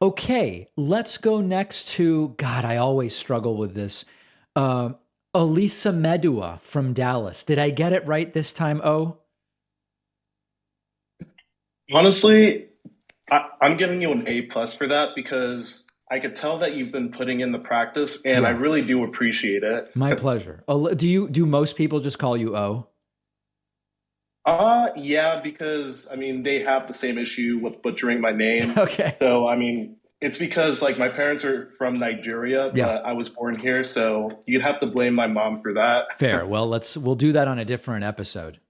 Okay, let's go next to God. I always struggle with this. Uh, Elisa Medua from Dallas. Did I get it right this time? Oh, Honestly, I'm giving you an A+ for that because I could tell that you've been putting in the practice, and I yeah, really do appreciate it. my pleasure. Do most people just call you O? Yeah, because I mean they have the same issue with butchering my name. Okay, So I mean, it's because like my parents are from Nigeria, yeah, but I was born here, so you'd have to blame my mom for that. fair. Well, we'll do that on a different episode.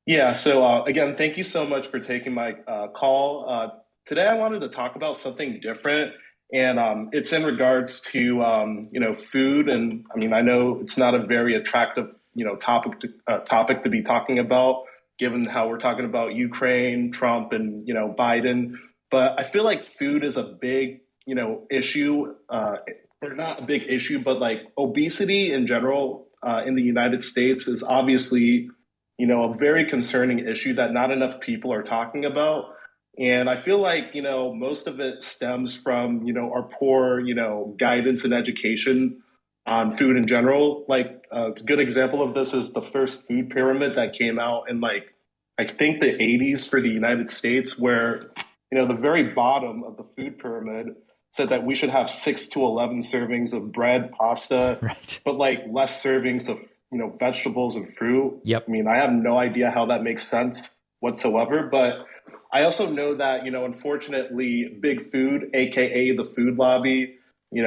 Yeah, so again, thank you so much for taking my call. Today, I wanted to talk about something different, and it's in regards to food. And I mean, I know it's not a very attractive topic to be talking about, given how we're talking about Ukraine, Trump, and Biden. But I feel like food is a big issue, or not a big issue, but like obesity in general in the United States is obviously a very concerning issue that not enough people are talking about. And I feel like, most of it stems from, our poor, guidance and education on food in general. Like a good example of this is the first food pyramid that came out in like, I think the 80s for the United States, where, the very bottom of the food pyramid said that we should have 6 to 11 servings of bread, pasta, Right. but like less servings of vegetables and fruit. I Yep. mean, I have no idea how that makes sense whatsoever, but I also know that, unfortunately, big food, aka the food lobby, they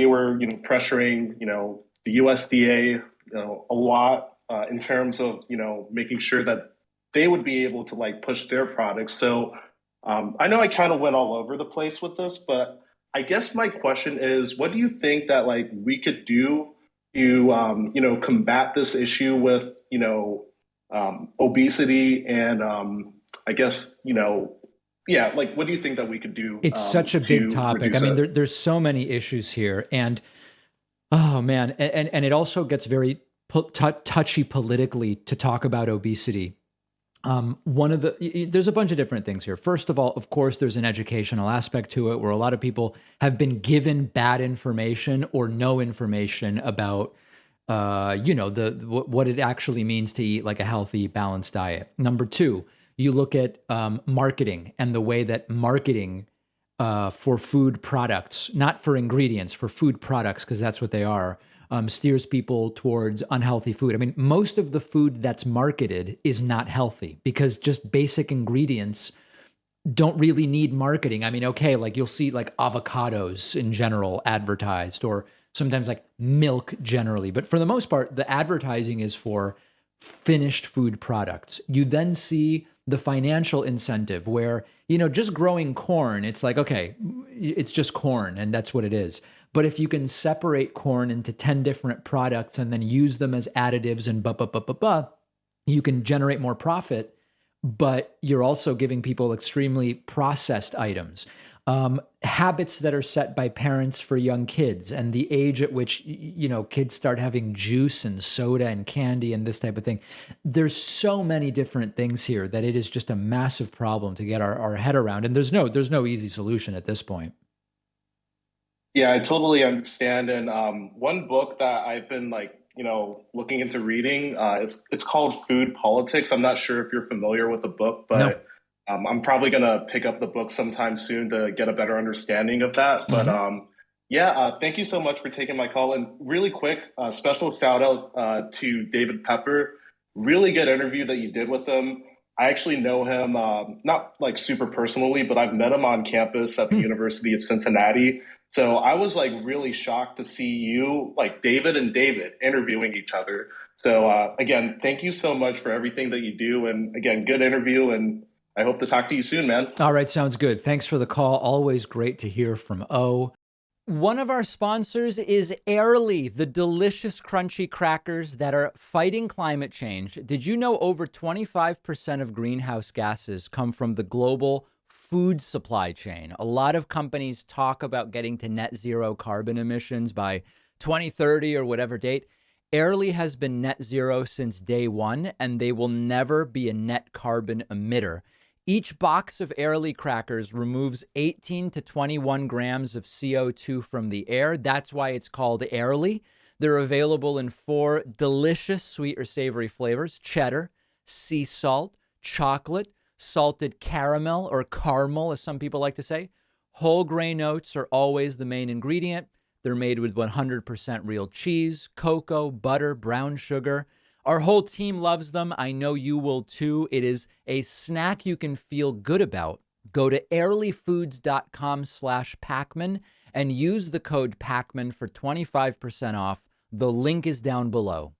were, pressuring, the USDA, a lot in terms of, making sure that they would be able to like push their products. So I know I kind of went all over the place with this, but I guess my question is, what do you think that like we could do to combat this issue with obesity and I guess yeah, like what do you think that we could do It's such a big to topic. I reduce mean, it? there's so many issues here, and oh man, and it also gets very touchy politically to talk about obesity. One of there's a bunch of different things here. First of all, of course, there's an educational aspect to it where a lot of people have been given bad information or no information about, what it actually means to eat like a healthy, balanced diet. Number two, you look at marketing and the way that marketing for food products, not for ingredients, for food products, because that's what they are, steers people towards unhealthy food. I mean, most of the food that's marketed is not healthy because just basic ingredients don't really need marketing. I mean, okay, like you'll see like avocados in general advertised or sometimes like milk generally, but for the most part, the advertising is for finished food products. You then see the financial incentive where, just growing corn, it's like, okay, it's just corn and that's what it is. But if you can separate corn into 10 different products and then use them as additives and you can generate more profit, but you're also giving people extremely processed items. Habits that are set by parents for young kids and the age at which kids start having juice and soda and candy and this type of thing. There's so many different things here that it is just a massive problem to get our head around, and there's no easy solution at this point. Yeah, I totally understand. And one book that I've been like, looking into reading is it's called Food Politics. I'm not sure if you're familiar with the book, No. but I'm probably gonna pick up the book sometime soon to get a better understanding of that. But Hmm. yeah, thank you so much for taking my call. And really quick, special shout out to David Pepper. Really good interview that you did with him. I actually know him, not like super personally, but I've met him on campus at the University of Cincinnati. So I was like really shocked to see you, like David and David, interviewing each other. So again, thank you so much for everything that you do. And again, good interview. And I hope to talk to you soon, man. All right, sounds good. Thanks for the call. Always great to hear from O. One of our sponsors is Airly, the delicious crunchy crackers that are fighting climate change. Did you know over 25% of greenhouse gases come from the global food supply chain? A lot of companies talk about getting to net zero carbon emissions by 2030 or whatever date. Airly has been net zero since day one, and they will never be a net carbon emitter. Each box of Airly crackers removes 18 to 21 grams of CO2 from the air. That's why it's called Airly. They're available in 4 delicious sweet or savory flavors: cheddar, sea salt, chocolate, salted caramel or caramel, as some people like to say. Whole grain oats are always the main ingredient. They're made with 100% real cheese, cocoa, butter, brown sugar. Our whole team loves them. I know you will too. It is a snack you can feel good about. Go to airlyfoods.com/Pacman and use the code Pacman for 25% off. The link is down below.